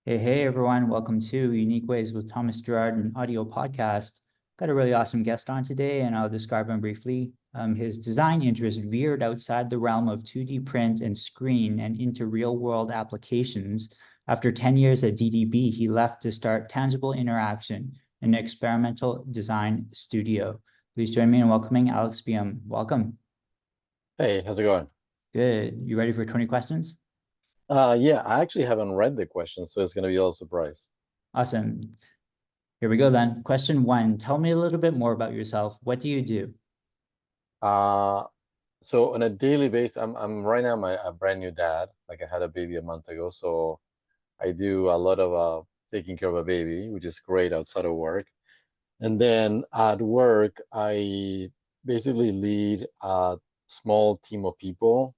Hey, everyone. Welcome to Unique Ways with Thomas Gerard, an audio podcast. Got a really awesome guest on today, and I'll describe him briefly. His design interest veered outside the realm of 2D print and screen and into real-world applications. After 10 years at DDB, he left to start Tangible Interaction, an experimental design studio. Please join me in welcoming Alex Biem. Welcome. Hey, how's it going? Good. You ready for 20 questions? Yeah, I actually haven't read the question, so it's gonna be all a surprise. Awesome. Here we go then. Question one, tell me a little bit more about yourself. What do you do? Uh, so on a daily basis, I'm right now a brand new dad. Like I had a baby a month ago, so I do a lot of taking care of a baby, which is great outside of work. And then at work, I basically lead a small team of people.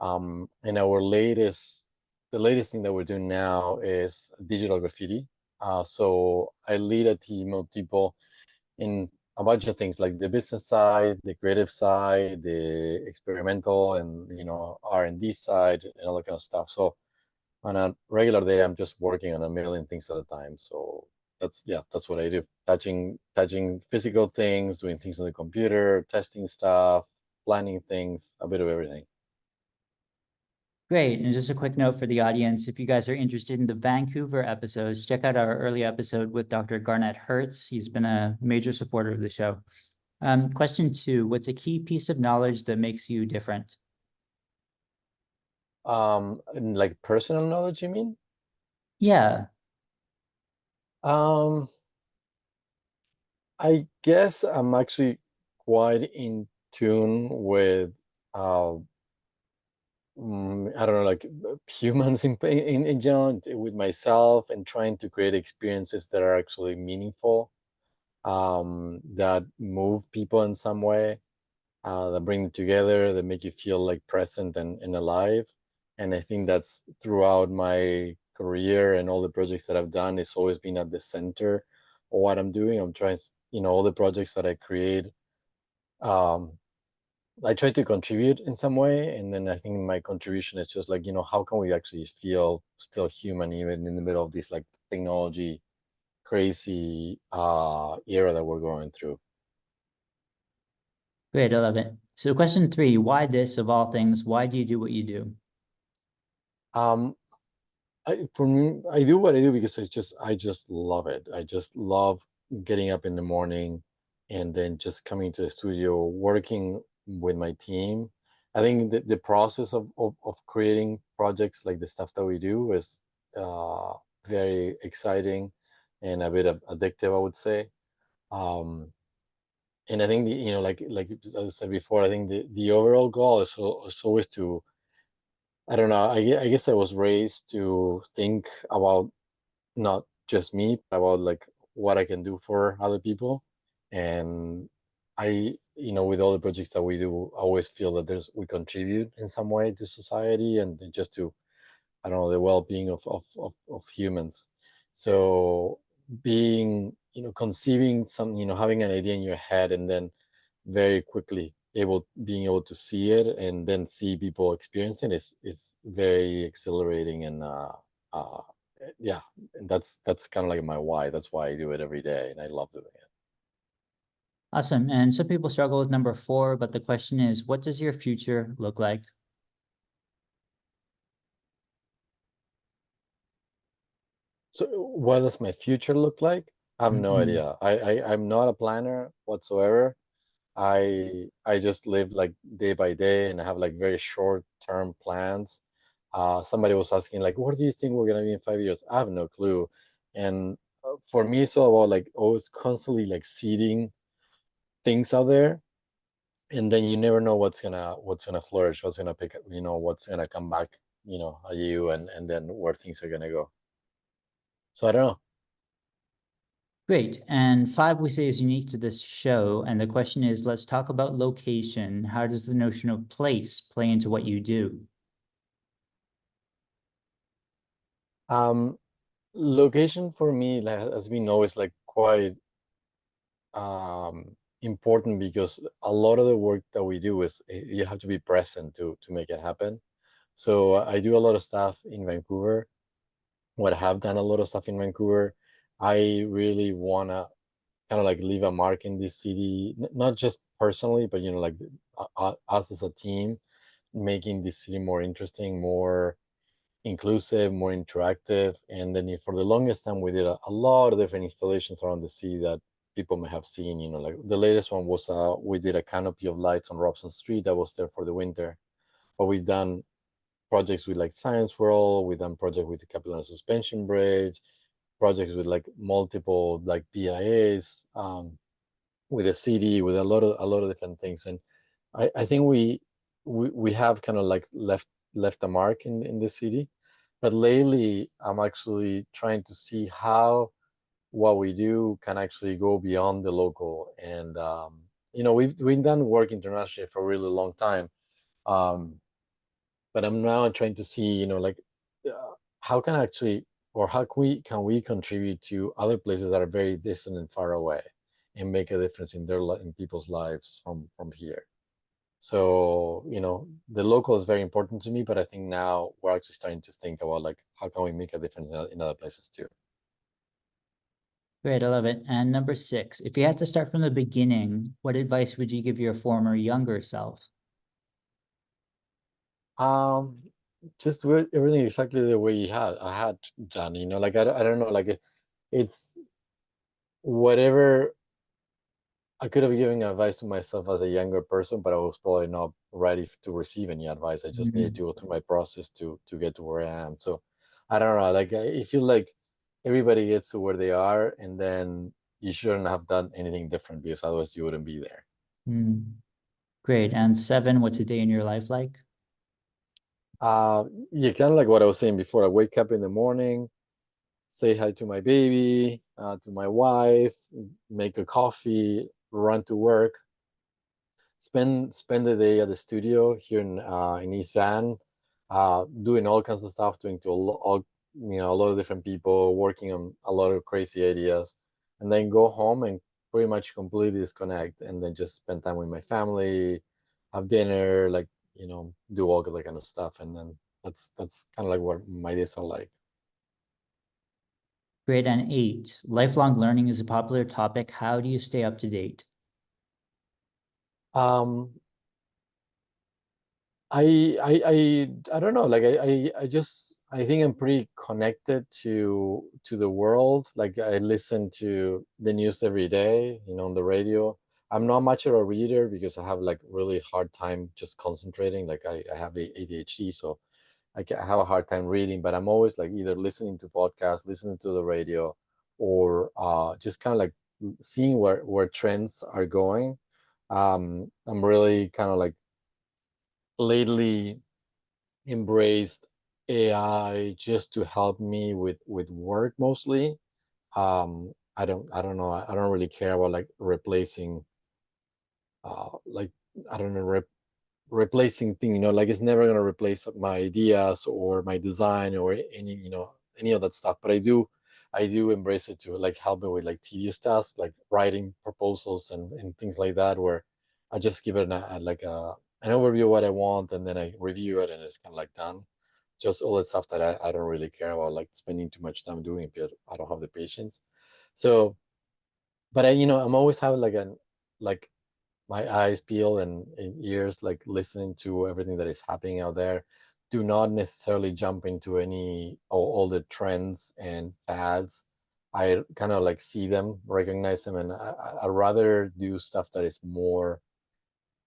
And the latest thing that we're doing now is digital graffiti. So I lead a team of people in a bunch of things like the business side, the creative side, the experimental and R&D side and all that kind of stuff. So on a regular day, I'm just working on a million things at a time. So that's what I do. Touching physical things, doing things on the computer, testing stuff, planning things, a bit of everything. Great. And just a quick note for the audience, if you guys are interested in the Vancouver episodes, check out our early episode with Dr. Garnett Hertz. He's been a major supporter of the show. Question two, what's a key piece of knowledge that makes you different? And like personal knowledge, you mean? Yeah, Um, I guess I'm actually quite in tune with uh I don't know, like humans in general, with myself and trying to create experiences that are actually meaningful, that move people in some way, that bring them together, that make you feel like present and alive. And I think that's throughout my career and all the projects that I've done, it's always been at the center of what I'm doing. I'm trying, all the projects that I create, um, I try to contribute in some way. And then I think my contribution is just like, how can we actually feel still human even in the middle of this like technology crazy era that we're going through. great. I love it. So question three, why this of all things? Why do you do what you do? Um, for me, I do what I do because I just love it. I just love getting up in the morning and then just coming to the studio, working with my team. I think the process of creating projects like the stuff that we do is uh, very exciting and a bit addictive, I would say. Um, and I think like as I said before, I think the overall goal is always to, I don't know. I guess I was raised to think about not just me, but about like what I can do for other people. And with all the projects that we do, I always feel that we contribute in some way to society and just to, I don't know, the well-being of humans. So conceiving having an idea in your head and then very quickly being able to see it and then see people experiencing it is very exhilarating and uh yeah, and that's kind of like my why. That's why I do it every day and I love doing it. Awesome. And some people struggle with number four, but the question is, what does your future look like? So what does my future look like? I have no Mhm. idea. I'm not a planner whatsoever. I just live like day by day and I have like very short term plans. Somebody was asking like, what do you think we're gonna be in 5 years? I have no clue. And for me, it's all about like always constantly like seeding things out there, and then you never know what's gonna flourish, what's gonna pick up, what's gonna come back, at you, and then where things are gonna go. So I don't know. Great. And five, we say, is unique to this show. And the question is, let's talk about location. How does the notion of place play into what you do? Um, Location for me, like, as we know, is like quite important because a lot of the work that we do is you have to be present to make it happen. So I do a lot of stuff in Vancouver. what I have done a lot of stuff in Vancouver. I really wanna kind of like leave a mark in this city, not just personally, but like us as a team, making this city more interesting, more inclusive, more interactive. And then for the longest time, we did a lot of different installations around the city that people may have seen. Like the latest one was we did a canopy of lights on Robson Street that was there for the winter. But we've done projects with like Science World, we've done project with the Capilano Suspension Bridge, projects with like multiple like BIAs, with the city, with a lot of different things. And I think we have kind of like left a mark in the city. But lately, I'm actually trying to see how what we do can actually go beyond the local. And we've done work internationally for a really long time. Um, but I'm now trying to see, like how can actually, or how can we contribute to other places that are very distant and far away, and make a difference in in people's lives from here. So the local is very important to me, but I think now we're actually starting to think about like how can we make a difference in other places too. Great, I love it. And number 6, if you had to start from the beginning, what advice would you give your former younger self? Um, just everything exactly the way I had done. Like I don't know, like it's whatever. I could have given advice to myself as a younger person, but I was probably not ready to receive any advice. I just needed Mm, to go through my process to get to where I am. So I don't know. Like I feel like everybody gets to where they are, and then you shouldn't have done anything different because otherwise you wouldn't be there. mm. Great. And 7, what's a day in your life like? Uh, yeah, kind of like what I was saying before. I wake up in the morning, say hi to my baby, to my wife, make a coffee, run to work, spend the day at the studio here in East Van, doing all kinds of stuff, doing to a lot of different people, working on a lot of crazy ideas, and then go home and pretty much completely disconnect, and then just spend time with my family, have dinner, like do all that kind of stuff, and then that's kind of like what my days are like. Great. And 8, lifelong learning is a popular topic. How do you stay up to date? Um, I don't know. Like I think I'm pretty connected to the world. Like I listen to the news every day, on the radio. I'm not much of a reader because I have like really hard time just concentrating. Like I have ADHD, so I have a hard time reading. But I'm always like either listening to podcasts, listening to the radio, or just kind of like seeing where trends are going. I'm really kind of like lately embraced AI just to help me with work mostly. I don't know. I don't really care about like replacing like I don't know replacing thing. Like it's never gonna replace my ideas or my design or any of that stuff. But I do embrace it to like help me with like tedious tasks like writing proposals and things like that, where I just give it like an overview of what I want, and then I review it and it's kind of like done. Just all the stuff that I don't really care about, like spending too much time doing it because I don't have the patience. So, but I'm always having like my eyes peeled and ears like listening to everything that is happening out there. Do not necessarily jump into all the trends and fads. I kind of like see them, recognize them, and I'd rather do stuff that is more,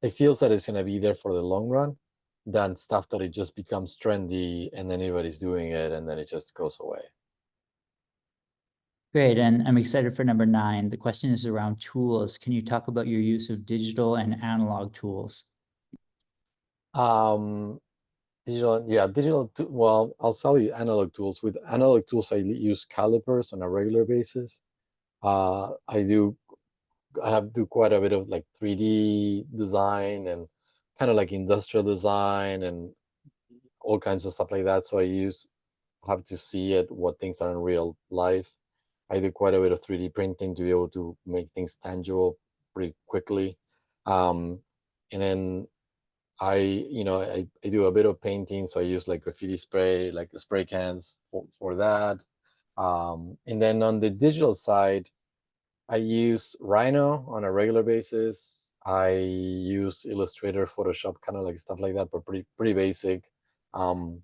it feels that it's going to be there for the long run, than stuff that it just becomes trendy and then everybody's doing it and then it just goes away. Great. And I'm excited for number 9. The question is around tools. Can you talk about your use of digital and analog tools? um well, I'll tell you analog tools. With analog tools, I use calipers on a regular basis. I have do quite a bit of like 3D design and kind of like industrial design and all kinds of stuff like that. So have to see it what things are in real life. I do quite a bit of 3D printing to be able to make things tangible pretty quickly. Um, and then I do a bit of painting, so I use like graffiti spray, like spray cans for that. And then on the digital side, I use Rhino on a regular basis. I use Illustrator, Photoshop, kind of like stuff like that, but pretty basic.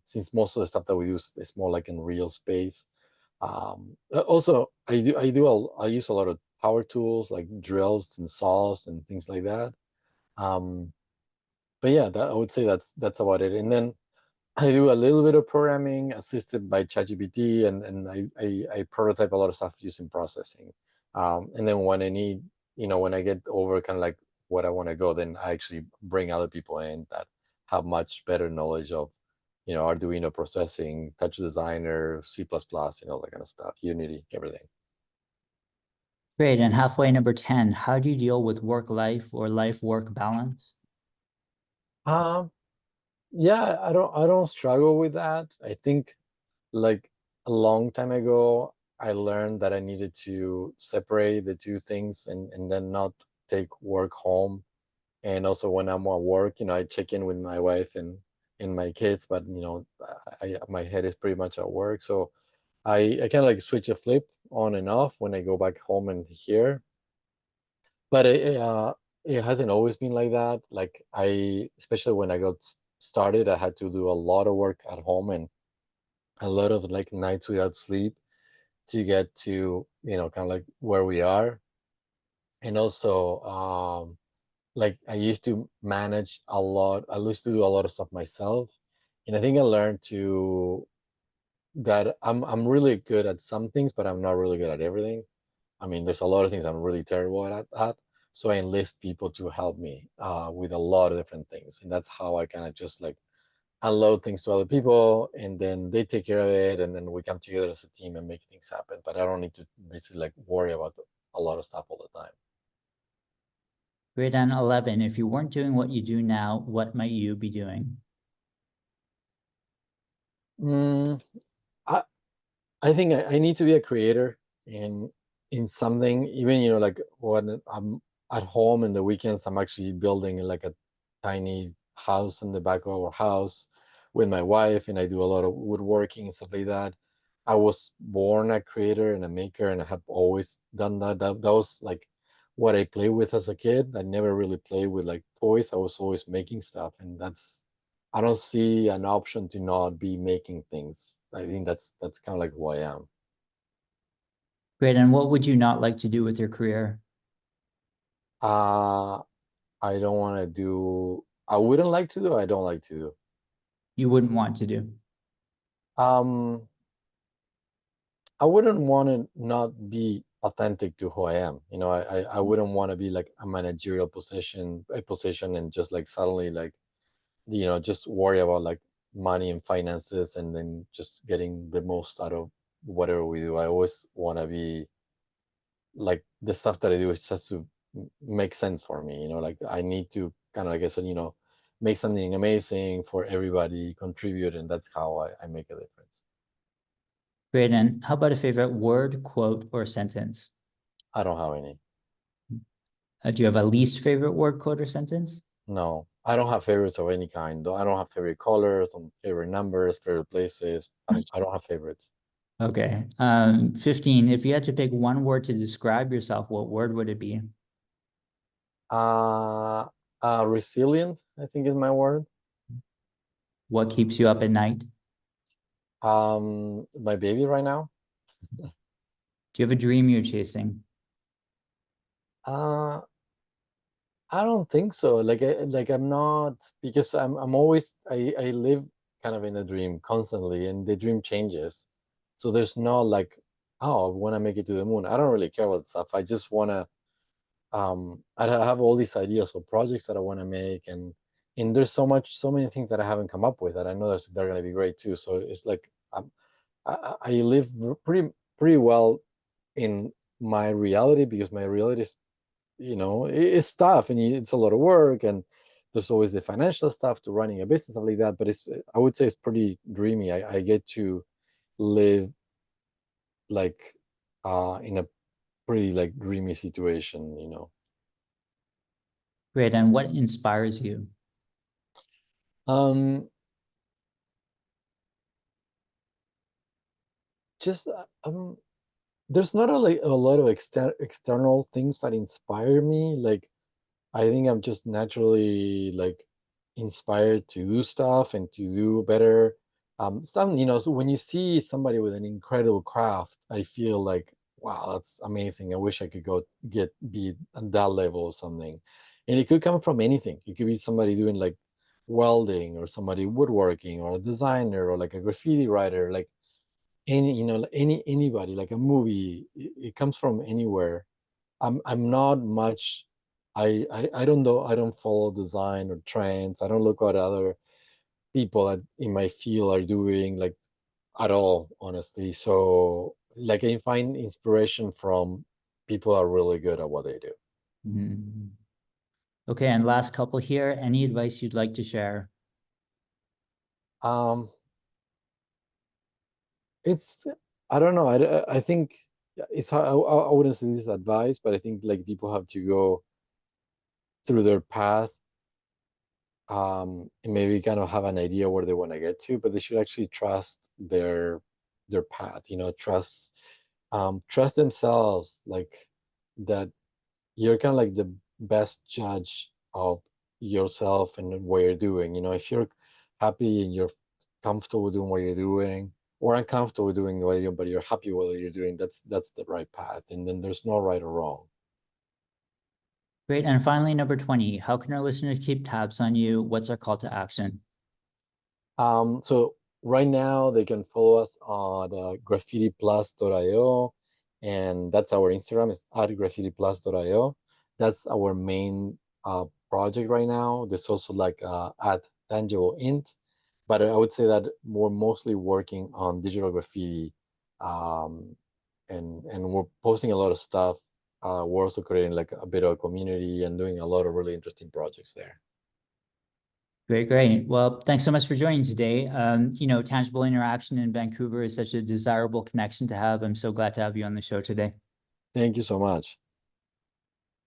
Since most of the stuff that we use is more like in real space. Also, I use a lot of power tools like drills and saws and things like that. Um, but yeah, I would say that's about it. And then I do a little bit of programming assisted by ChatGPT, and I prototype a lot of stuff using processing. And then when I need, when I get over kind of like what I want to go, then I actually bring other people in that have much better knowledge of, Arduino processing, Touch Designer, C++, that kind of stuff, Unity, everything. Great. And halfway number 10, how do you deal with work-life or life-work balance? Um, yeah, I don't struggle with that. I think like a long time ago, I learned that I needed to separate the two things and then not take work home. And also when I'm at work, I check in with my wife and my kids, but my head is pretty much at work. So I kind of like switch a flip on and off when I go back home and here. But it hasn't always been like that. Like especially when I got started, I had to do a lot of work at home and a lot of like nights without sleep to get to kind of like where we are. And also like I used to manage a lot. I used to do a lot of stuff myself, and I think I learned to that I'm really good at some things, but I'm not really good at everything. I mean, there's a lot of things I'm really terrible at. So I enlist people to help me with a lot of different things, and that's how I kind of just like unload things to other people, and then they take care of it, and then we come together as a team and make things happen. But I don't need to basically like worry about a lot of stuff all the time. Great. And 11, if you weren't doing what you do now, what might you be doing? Mm, I I think I need to be a creator in something. Even like when I'm at home in the weekends, I'm actually building like a tiny house in the back of our house with my wife, and I do a lot of woodworking and stuff like that. I was born a creator and a maker, and I have always done that. That was like what I played with as a kid. I never really played with like toys. I was always making stuff, and I don't see an option to not be making things. I think that's kind of like who I am. Great. And what would you not like to do with your career? Uh, I don't want to do. I wouldn't like to do. I don't like to do. You wouldn't want to do? Um, I wouldn't want to not be authentic to who I am. I wouldn't want to be like a managerial position, and just like suddenly like just worry about like money and finances, and then just getting the most out of whatever we do. I always want to be like the stuff that I do is just to make sense for me. Like I need to kind of, like I said, make something amazing for everybody, contribute, and that's how I make a difference. Great. And how about a favorite word, quote, or sentence? I don't have any. Do you have a least favorite word, quote, or sentence? No, I don't have favorites of any kind. Though I don't have favorite colors, favorite numbers, favorite places. I don't have favorites. Okay. 15, if you had to pick one word to describe yourself, what word would it be? Uh, Resilient, I think is my word. What keeps you up at night? My baby right now. Do you have a dream you're chasing? Uh, I don't think so. Like I'm not, because I'm always I live kind of in a dream constantly, and the dream changes. So there's no like, oh, I want to make it to the moon. I don't really care about stuff. I just want to I have all these ideas of projects that I want to make, and there's so many things that I haven't come up with that I know they're going to be great too. So it's like I live pretty well in my reality, because my reality is it's tough, and it's a lot of work, and there's always the financial stuff to running a business, stuff like that. But I would say it's pretty dreamy. I get to live like in a pretty like dreamy situation. Great. And what inspires you? um just there's not a lot of external things that inspire me. Like I think I'm just naturally like inspired to do stuff and to do better. Some, so when you see somebody with an incredible craft, I feel like, wow, that's amazing. I wish I could be at that level or something. And it could come from anything. It could be somebody doing like welding, or somebody woodworking, or a designer, or like a graffiti writer, like like anybody, like a movie. It comes from anywhere. I'm not much. I don't know. I don't follow design or trends. I don't look what other people in my field are doing, like, at all, honestly. So like I find inspiration from people who are really good at what they do. Mhm. Okay, and last couple here, any advice you'd like to share? Um, it's I don't know. I think it's hard. I wouldn't say this is advice, but I think like people have to go through their path, and maybe kind of have an idea where they want to get to, but they should actually trust their path. Trust themselves, like that you're kind of like the best judge of yourself and what you're doing. If you're happy and you're comfortable doing what you're doing, or uncomfortable doing what you're doing, but you're happy with what you're doing, that's the right path. And then there's no right or wrong. Great. And finally, number 20, how can our listeners keep tabs on you? What's our call to action? So right now they can follow us on graffitiplus.io, and that's our Instagram is at graffitiplus.io. That's our main project right now. There's also like at tangible int, but I would say that we're mostly working on digital graffiti, um, and we're posting a lot of stuff. We're also creating like a bit of a community and doing a lot of really interesting projects there. Great, great. Well, thanks so much for joining today. Tangible interaction in Vancouver is such a desirable connection to have. I'm so glad to have you on the show today. Thank you so much.